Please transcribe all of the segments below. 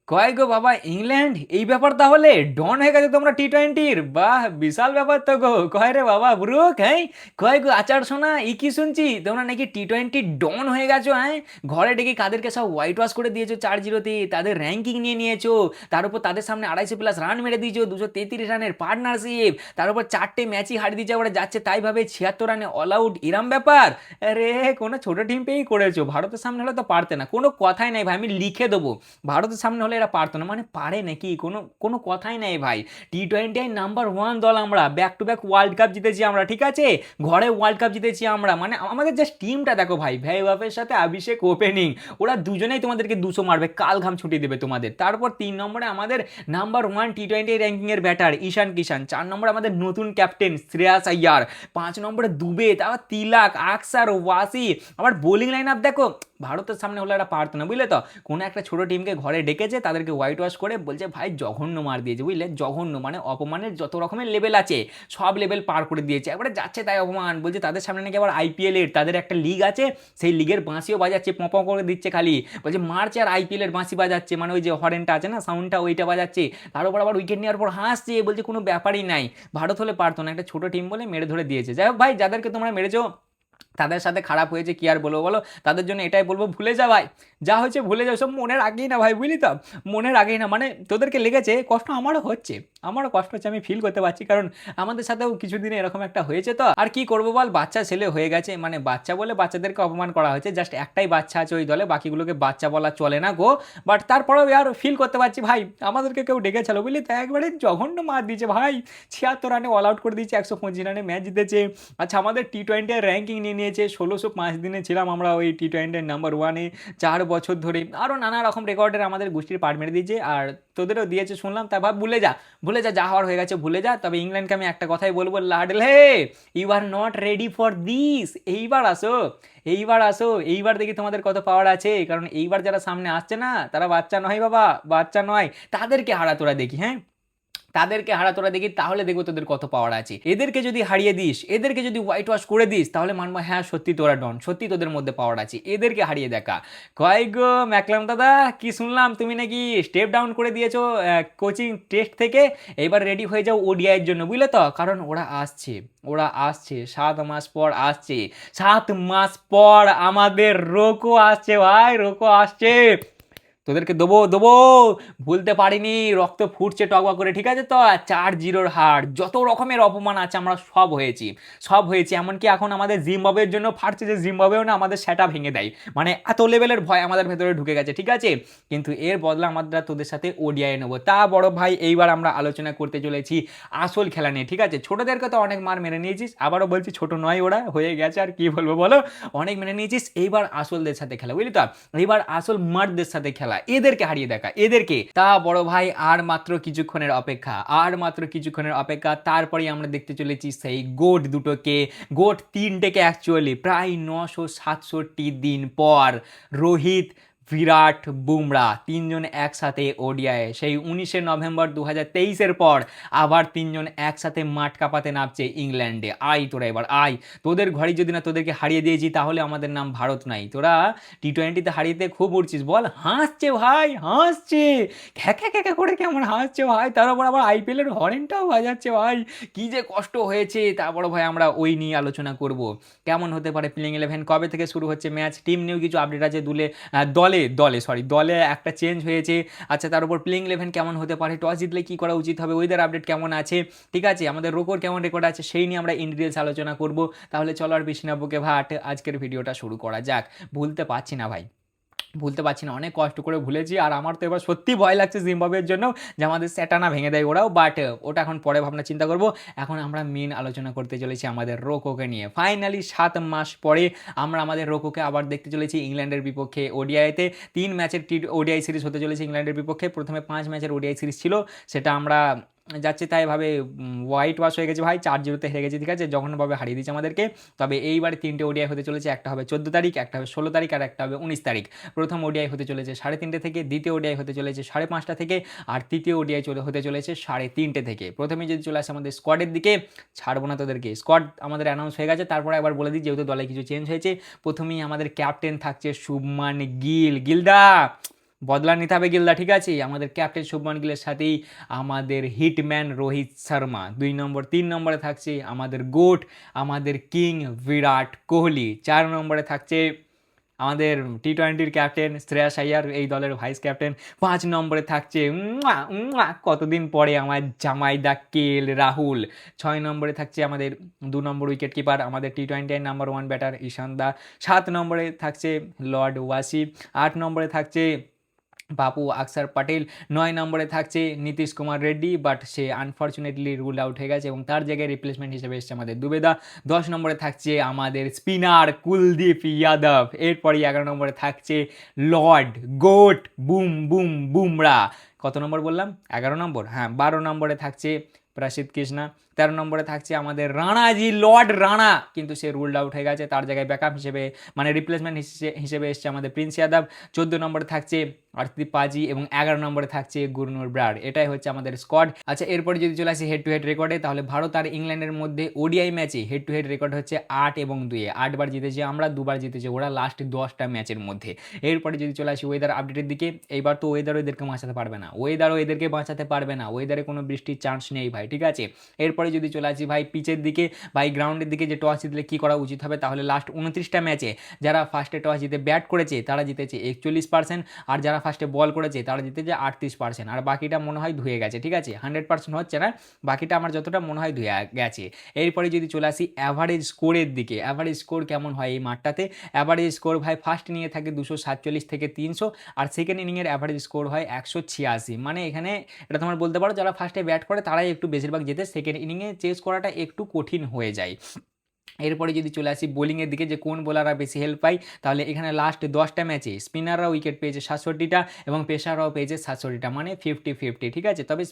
কয় গো বাবা ইংল্যান্ড, এই ব্যাপার তাহলে ডন হয়ে গেছে তোমরা টি-20-র। বাহ, বিশাল ব্যাপার তো গো। কয় রে বাবা ব্রুক, হ্যাঁ কয় গো আচার শোনা, ই কি শুনছি তোমরা নাকি টি-20 ডন হয়ে গেছো, হ্যাঁ ঘরে ডেকে কাদেরকে সব হোয়াইট ওয়াশ করে দিয়েছো 4-0-তে, তাদের র্যাঙ্কিং নিয়ে নিয়েছো, তার উপর তাদের সামনে 250+ রান মেরে দিয়েছো, 233 রানের পার্টনারশিপ, তার উপর 4টে ম্যাচই হারিয়ে দিয়েছে, আবার যাচ্ছে তাই ভাবে 76 রানে অল আউট, ইরাম ব্যাপার। আরে কোনো ছোট টিম পেয়েই করেছো, ভারতের সামনে হলে তো পারতে না, কোনো কথাই নাই ভাই, আমি লিখে দেবো ভারতের সামনে হলে এরা পারতো না, মানে পারে নাকি, কোনো কোনো কথাই নেই ভাই। টি-20 নাম্বার 1 দল আমরা, back to back world cup জিতেছি আমরা, ঠিক আছে, ঘরে ওয়ার্ল্ড কাপ জিতেছি আমরা, মানে আমাদের জাস্ট টিমটা দেখো ভাই, ভ্যাইভাবের সাথে অভিষেক ওপেনিং, ওরা দুজনেই তোমাদেরকে 200 মারবে, কাল ঘাম ছুটি দেবে তোমাদের। তারপর 3 নম্বরে আমাদের নাম্বার 1 টি-20 র্যাঙ্কিংয়ের ব্যাটার ঈশান কিষান, 4 নম্বরে আমাদের নতুন ক্যাপ্টেন শ্রেয়াস আইয়ার, 5 নম্বরে দুবে, তারপর তিলাক, আকসার, ওয়াসি, আবার বোলিং লাইন আপ দেখো, ভারতের সামনে হলে এরা পারতো না বুঝলে তো। কোনো একটা ছোট টিমকে ঘরে ডেকেছে, তাদেরকে হোয়াইট ওয়াশ করে বলছে ভাই জঘন্য মার দিয়েছে বুঝলে, জঘন্য মানে অপমানের যত রকমের লেভেল আছে সব লেভেল পার করে দিয়েছে, একবারে যাচ্ছে তাই অপমান, বলছে তাদের সামনে নাকি আবার আইপিএলের তাদের একটা লিগ আছে, সেই লিগের বাঁশিও বাজাচ্ছে, পঁ করে দিচ্ছে খালি, বলছে মার্চে আর আইপিএলের বাঁশি বাজাচ্ছে, মানে ওই যে হরেনটা আছে না সাউন্ডটা, ওইটা বাজাচ্ছে, তার উপর আবার উইকেট নেওয়ার পর হাসছে, বলছে কোনো ব্যাপারই নাই, ভারত হলে পারতো না, একটা ছোট টিম বলে মেরে ধরে দিয়েছে। যাই হোক ভাই, যাদেরকে তোমরা মেরেছো তাদের সাথে খারাপ হয়েছে, কি আর বলবো বলো, তাদের জন্য এটাই বলবো, ভুলে যা ভাই, যা হয়েছে ভুলে যাও, সব মনের আগেই না ভাই, বুঝলি তো, মনের আগেই না, মানে তোদেরকে লেগেছে কষ্ট, আমারও হচ্ছে, আমারও কষ্ট হচ্ছে, আমি ফিল করতে পারছি, কারণ আমাদের সাথেও কিছুদিনে এরকম একটা হয়েছে, তো আর কি করবো বল, বাচ্চা ছেলে হয়ে গেছে, মানে বাচ্চা বলে বাচ্চাদেরকে অপমান করা হয়েছে, জাস্ট একটাই বাচ্চা আছে ওই দলে, বাকিগুলোকে বাচ্চা বলা চলে না গো, বাট তারপরেও আর ফিল করতে পারছি ভাই, আমাদেরকে কেউ ডেকেছিল বুঝলি তো, একবারে জঘন্য মার দিয়েছে ভাই, 76 রানে অল আউট করে দিয়েছে, 125 রানে ম্যাচ জিতেছে। আচ্ছা আমাদের টি-20 র্যাঙ্কিং নিয়ে নিয়েছে 1605 দিনে ছিলাম আমরা ওই টি-20 নাম্বার 1-এ 4 বছর ধরে, আরও নানা রকম রেকর্ডের আমাদের গোষ্ঠীর পাট মেরে দিয়েছে, আর তোদেরও দিয়েছে শুনলাম, তা ভাব ভুলে যা, ভুলে যা, যা হওয়ার হয়ে গেছে ভুলে যা। তবে ইংল্যান্ডকে আমি একটা কথাই বলবো, লাডলে you are not ready for this, এইবার আসো, এইবার আসো, এইবার দেখি তোমাদের কত পাওয়ার আছে, কারণ এইবার যারা সামনে আসছে না তারা বাচ্চা নয় বাবা, বাচ্চা নয়, তাদেরকে হারা তোরা দেখি, হ্যাঁ তাদেরকে হারা তোরা দেখি, তাহলে দেখবো তোদের কত পাওয়ার আছে, এদেরকে যদি হারিয়ে দিস, এদেরকে যদি হোয়াইট ওয়াশ করে দিস, তাহলে মানবো হ্যাঁ সত্যি তোরা ডন, সত্যি তোদের মধ্যে পাওয়ার আছে, এদেরকে হারিয়ে দেখা। কয় গো ম্যাকলাম দাদা, কি শুনলাম তুমি নাকি স্টেপ ডাউন করে দিয়েছো কোচিং টেস্ট থেকে, এবার রেডি হয়ে যাও ওডিআইয়ের জন্য বুঝলে তো, কারণ ওরা আসছে, ওরা আসছে 7 মাস পর আসছে, 7 মাস পর আমাদের রোকো আসছে ভাই, রোকো আসছে, তোদেরকে দেবো দেবো, ভুলতে পারিনি, রক্ত ফুটছে টগবা করে, ঠিক আছে তো, 4-0 হার, যত রকমের অপমান আছে আমরা সব হয়েছি, সব হয়েছি, এমনকি এখন আমাদের জিম্বাবুয়ের জন্য ফাটছে, যে জিম্বাবুয়েও না আমাদের সেটা ভেঙে দেয়, মানে এত লেভেলের ভয় আমাদের ভেতরে ঢুকে গেছে, ঠিক আছে, কিন্তু এর বদলা আমরা তোদের সাথে ওডিআই নেবো। তা বড় ভাই, এইবার আমরা আলোচনা করতে চলেছি আসল খেলা নিয়ে, ঠিক আছে, ছোটদেরকে তো অনেক মার মেরে নিয়েছিস, আবারও বলছি ছোট নয় ওরা, হয়ে গেছে আর কি বলবো বলো, অনেক মেনে নিয়েছিস, এইবার আসলদের সাথে খেলা বুঝলি তো, এইবার আসল মার্দদের সাথে খেলা, এদেরকে হারিয়ে দেখা, এদেরকে। তা বড় ভাই আর মাত্র কিছুক্ষণের অপেক্ষা, আর মাত্র কিছুক্ষণের অপেক্ষা, তারপরেই আমরা দেখতে চলেছি সেই গোট দুটোকে, গোট তিনটেকে অ্যাকচুয়ালি, প্রায় 967 দিন পর রোহিত, বিরাট, বুমরা তিনজন একসাথে ওডিআই, সেই 19 নভেম্বর 2023-এর পর আবার তিনজন একসাথে মাঠ কাঁপাতে নামছে ইংল্যান্ডে। আয় তোরা এবার আয়, তোদের ঘরে যদি না তোদেরকে হারিয়ে দিয়েছি তাহলে আমাদের নাম ভারত নাই, তোরা টি-20তে হারিয়েতে খুব উঠছিস বল, হাসছে ভাই হাসছে, খ্যাঁকা খ্যাঁকা করে কেমন হাসছে ভাই, তার উপর আবার আইপিএলের হরেনটাও বাজাচ্ছে ভাই, কি যে কষ্ট হয়েছে। তারপর ভাই আমরা ওই নিয়ে আলোচনা করব, কেমন হতে পারে প্লেইং 11, কবে থেকে শুরু হচ্ছে ম্যাচ, টিম নিয়েও কিছু আপডেট আছে, দলে দলে সরি দলে একটা চেঞ্জ হয়েছে, আচ্ছা তার উপর প্লেইং 11 কেমন হতে পারে, টস জিতলে কী করা উচিত হবে, ওয়েদার আপডেট কেমন আছে, ঠিক আছে, আমাদের রোকোর কেমন রেকর্ড আছে, সেই নিয়ে আমরা ইন ডিটেলস আলোচনা করব। তাহলে চলো আর বেশি না বকে ভাট, আজকের ভিডিওটা শুরু করা যাক। ভুলতে পারছি না ভাই, ভুলতে পারছি না, অনেক কষ্ট করে ভুলেছি, আর আমার তো এবার সত্যি ভয় লাগছে জিম্বাবুয়ের জন্য, যে আমাদের সেটা না ভেঙে দেয় ওরাও, বাট ওটা এখন পরে ভাবনা চিন্তা করব, এখন আমরা মেন আলোচনা করতে চলেছি আমাদের রোকোকে নিয়ে। ফাইনালি 7 মাস পরে আমরা আমাদের রোকোকে আবার দেখতে চলেছি ইংল্যান্ডের বিপক্ষে ওডিআইতে, 3 ম্যাচের ওডিআই সিরিজ হতে চলেছে ইংল্যান্ডের বিপক্ষে, প্রথমে 5 ম্যাচের ওডিআই সিরিজ ছিল, সেটা আমরা যাচ্ছে তাই ভাবে হোয়াইট ওয়াশ হয়ে গেছে ভাই, 4-0-তে হেরে গেছে, ঠিক আছে, জঘন্যভাবে হারিয়ে দিয়েছে আমাদেরকে। তবে এইবারে 3টে ওডিআই হতে চলেছে, একটা হবে 14 তারিখ, একটা হবে 16 তারিখ, আর একটা হবে 19 তারিখ। প্রথম ওডিআই হতে চলেছে 3:30 থেকে, দ্বিতীয় ওডিআই হতে চলেছে 5:30 থেকে, আর তৃতীয় ওডিআই হতে চলেছে 3:30 থেকে। প্রথমে যদি চলে আসে আমাদের স্কোয়াডের দিকে, ছাড়বো না তোদেরকে, স্কোয়াড আমাদের অ্যানাউন্স হয়ে গেছে, তারপরে একবার বলে দিই যেহেতু দলে কিছু চেঞ্জ হয়েছে। প্রথমেই আমাদের ক্যাপ্টেন থাকছে শুভমান গিল, গিলদা বদলা নিতে হবে গিলদা, ঠিক আছে? আমাদের ক্যাপ্টেন শুভমান গিলের সাথেই আমাদের হিটম্যান রোহিত শর্মা 2 নম্বর। 3 নম্বরে থাকছে আমাদের গোট, আমাদের কিং বিরাট কোহলি। 4 নম্বরে থাকছে আমাদের টি-20-র ক্যাপ্টেন শ্রেয়াস আইয়ার, এই দলের ভাইস ক্যাপ্টেন। 5 নম্বরে থাকছে কতদিন পরে আমার জামাই দা কেএল রাহুল। 6 নম্বরে থাকছে আমাদের 2 নম্বর উইকেট কিপার, আমাদের টি-20 নাম্বার 1 ব্যাটার ঈশান দা। 7 নম্বরে থাকছে লর্ড ওয়াসি। 8 নম্বরে থাকছে বাপু আকসার পাটেল। 9 নম্বরে থাকছে Nitish Kumar Reddy, but say unfortunately rule out হয়ে গেছে এবং তার জায়গায় রিপ্লেসমেন্ট হিসেবে এসছে আমাদের দুবেদা। 10 নম্বরে থাকছে আমাদের স্পিনার কুলদীপ যাদব। এরপরই 11 নম্বরে থাকছে Lord goat boom boom Bumrah. কত নম্বর বললাম? 11 নম্বর, হ্যাঁ। 12 নম্বরে থাকছে প্রসিদ্ধ কৃষ্ণা। 13 নম্বরে থাকছে আমাদের রানাজি লর্ড রানা, কিন্তু সে রুলড আউট হয়ে গেছে, তার জায়গায় ব্যাকআপ হিসেবে মানে রিপ্লেসমেন্ট হিসেবে এসছে আমাদের প্রিন্স যাদব। 14 নম্বরে থাকছে আর্শদীপ পাজি এবং 11 নম্বরে থাকছে গুরনুর ব্রাড। এটাই হচ্ছে আমাদের স্কোয়াড। আচ্ছা, এরপরে যদি চলে আসি হেড টু হেড রেকর্ডে, তাহলে ভারত আর ইংল্যান্ডের মধ্যে ওডিআই ম্যাচে হেড টু হেড রেকর্ড হচ্ছে 8 এবং 2। 8 বার জিতেছি আমরা, 2 বার জিতেছে ওরা লাস্ট 10টা ম্যাচের মধ্যে। এরপরে যদি চলে আসি ওয়েদার আপডেটের দিকে, এইবার তো ওয়েদারও এদেরকে বাঁচাতে পারবে না, ওয়েদারে কোনো বৃষ্টির চান্স নেই ভাই, ঠিক আছে? এরপরে যদি চলে আসি ভাই পিচের দিকে, ভাই গ্রাউন্ডের দিকে যে টস জিতলে কী করা উচিত হবে, তাহলে লাস্ট 29টা ম্যাচে যারা ফার্স্টে টস জিতে ব্যাট করেছে তারা জিতেছে 41%, আর যারা ফার্স্টে বল করেছে তারা জিতেছে 38%, আর বাকিটা মনে হয় ধুয়ে গেছে, ঠিক আছে? 100% হচ্ছে না, বাকিটা আমার যতটা মনে হয় ধুয়ে গেছে। এরপরে যদি চলে আসি অ্যাভারেজ স্কোরের দিকে, অ্যাভারেজ স্কোর কেমন হয় এই মাঠটাতে? অ্যাভারেজ স্কোর ভাই ফার্স্ট ইনিংয়ে থাকে 247 থেকে 300, আর সেকেন্ড ইনিংয়ের অ্যাভারেজ স্কোর হয় 186। মানে এখানে এটা তোমার বলতে পারো যারা ফার্স্টে ব্যাট করে তারাই একটু বেশিরভাগ জেতে, সেকেন্ড ইনিংয়ে চেস করাটা একটু কঠিন হয়ে যায়। এরপরে যদি চলে আসি বোলিংয়ের দিকে, যে কোন বোলাররা বেশি হেল্প পায়, তাহলে এখানে লাস্ট 10টা ম্যাচে স্পিনাররা উইকেট পেয়েছে 67টা এবং পেসাররাও পেয়েছে 67টা, মানে 50-50, ঠিক আছে? তবে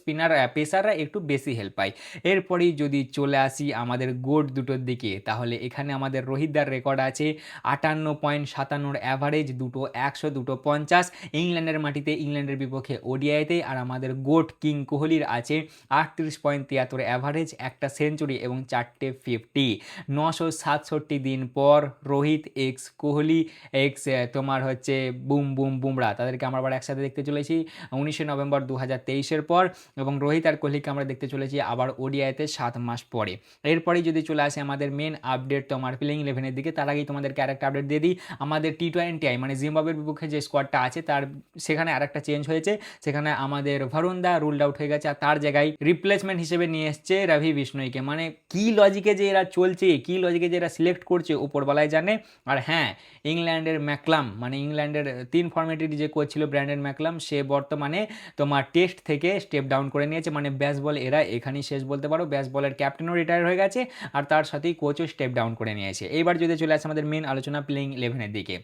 পেসাররা একটু বেশি হেল্প পায়। এরপরেই যদি চলে আসি আমাদের গোট দুটোর দিকে, তাহলে এখানে আমাদের রোহিতদার রেকর্ড আছে 58.57 অ্যাভারেজ, দুটো 100, দুটো 50 ইংল্যান্ডের মাটিতে, ইংল্যান্ডের বিপক্ষে ওডিআইতে। আর আমাদের গোট কিং কোহলির আছে 38.73 অ্যাভারেজ, একটা সেঞ্চুরি এবং 4টে 50। 967 দিন পর রোহিত এক্স কোহলি এক্স তোমার হচ্ছে বুম বুম বুমরা, তাদেরকে আমরা আবার একসাথে দেখতে চলেছি 19শে নভেম্বর 2023-এর পর, এবং রোহিত আর কোহলিকে আমরা দেখতে চলেছি আবার ওডিআইতে 7 মাস পরে। এরপরেই যদি চলে আসে আমাদের মেন আপডেট তোমার প্লেইং 11-এর দিকে, তার আগেই তোমাদেরকে আরেকটা আপডেট দিয়ে দিই। আমাদের টি-20 মানে জিম্বাবুয়ের বিপক্ষে যে স্কোয়াডটা আছে তার সেখানে আরেকটা চেঞ্জ হয়েছে, সেখানে আমাদের ভারুন দা রুলড আউট হয়ে গেছে, আর তার জায়গায় রিপ্লেসমেন্ট হিসেবে নিয়ে এসছে রবি বিষ্ণয়কে। মানে কি লজিকে যে এরা চলছে, কি লজিকে যে এরা সিলেক্ট করছে ওপরবেলায় জানে। আর হ্যাঁ, ইংল্যান্ডের ম্যাকলাম, মানে ইংল্যান্ডের 3 ফর্মেটের যে কোচ ছিল ব্র্যান্ডন ম্যাকলাম, সে বর্তমানে তোমার টেস্ট থেকে স্টেপ ডাউন করে নিয়েছে, মানে ব্যাসবল এরা এখানেই শেষ বলতে পারো। ব্যাসবলের ক্যাপ্টেনও রিটায়ার হয়ে গেছে, আর তার সাথেই কোচও স্টেপ ডাউন করে নিয়েছে। এইবার যদি চলে আসে আমাদের মেন আলোচনা প্লেইং 11-এর দিকে,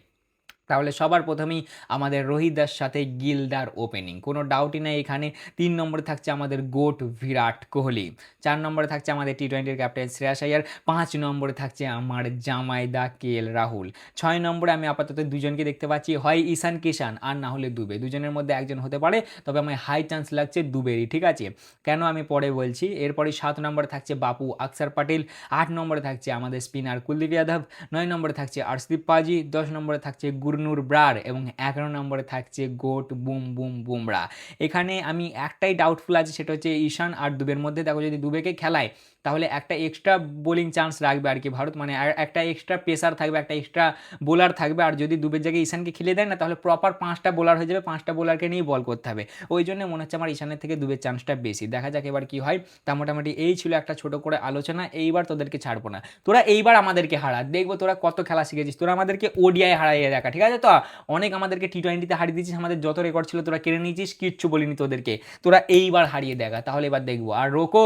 তাহলে সবার প্রথমেই আমাদের রোহিত দাস সাথে গিলদার ওপেনিং, কোনো ডাউটই নেই এখানে। 3 নম্বরে থাকছে আমাদের গোট বিরাট কোহলি। 4 নম্বরে থাকছে আমাদের টি-20-র ক্যাপ্টেন শ্রেয়াস আইয়ার। 5 নম্বরে থাকছে আমার জামাইদা কেএল রাহুল। 6 নম্বরে আমি আপাতত দুজনকে দেখতে পাচ্ছি, হয় ঈশান কিষান আর না হলে দুবে, দুজনের মধ্যে একজন হতে পারে, তবে আমার হাই চান্স লাগছে দুবেরই, ঠিক আছে? কেন আমি পরে বলছি। এরপরে 7 নম্বরে থাকছে বাপু আকসার পাটেল। 8 নম্বরে থাকছে আমাদের স্পিনার কুলদীপ যাদব। 9 নম্বরে থাকছে আর্শদীপ পাজি। 10 নম্বরে থাকছে গুরনুর ব্রার এবং 11 নম্বরে থাকছে গোট বুম বুম বুমরা। এখানে আমি একটাই ডাউটফুল আছে, সেটা হচ্ছে ঈশান আর দুবের মধ্যে। দেখো যদি দুবেকে খেলায় তাহলে একটা এক্সট্রা বোলিং চান্স রাখবে আর কি ভারত, মানে একটা এক্সট্রা পেসার থাকবে, একটা এক্সট্রা বোলার থাকবে। আর যদি দুবের জায়গায় ঈশানকে খেলে দেয় না, তাহলে প্রপার 5টা বোলার হয়ে যাবে, 5টা বোলারকে নিয়েই বল করতে হবে। ওই জন্য মনে হচ্ছে আমার ঈশানের থেকে দুবের চান্সটা বেশি। দেখা যাক এবার কি হয়। তা মোটামুটি এই ছিল একটা ছোট করে আলোচনা। এইবার তোদেরকে ছাড়বো না, তোরা এইবার আমাদেরকে হারা, দেখবো তোরা কত খেলা শিখেছিস। তোরা আমাদেরকে ওডিআই হারাইয়ে দেখা, ঠিক আছে? তো অনেক আমাদেরকে টি-20-তে হারিয়ে দিয়েছিস, আমাদের যত রেকর্ড ছিল তোরা কেড়ে নিয়েছিস, কিচ্ছু বলিনি তোদেরকে। তোরা এইবার হারিয়ে দেখা, তাহলে এবার দেখবো। আর রোকো,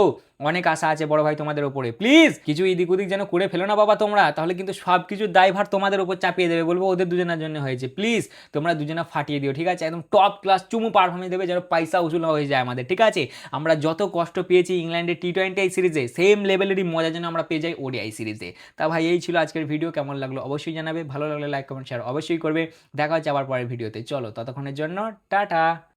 অনেক আশা আছে বড় ভাই তোমাদের উপরে, প্লিজ কিছু এদিক ওদিক যেন করে ফেলো না বাবা তোমরা, তাহলে কিন্তু সব কিছুর দায়ভার তোমাদের উপর চাপিয়ে দেবে, বলবো ওদের দুজনের জন্য হয়েছে। প্লিজ তোমরা দুজনে ফাটিয়ে দিও, ঠিক আছে? একদম টপ ক্লাস চুমু পারফরমেন্স দেবে, যেন পয়সা উসুল হয়ে যায় আমাদের, ঠিক আছে? আমরা যত কষ্ট পেয়েছি ইংল্যান্ডের টি-20 সিরিজে, সেম লেভেলেরই মজা যেন আমরা পেয়ে যাই ওডিআই সিরিজে। তা ভাই এই ছিল আজকের ভিডিও, কেমন লাগলো অবশ্যই জানাবে, ভালো লাগলে লাইক কমেন্ট শেয়ার অবশ্যই করবে। দেখা হচ্ছে আবার পরের ভিডিওতে, চলো ততক্ষণের জন্য টাটা।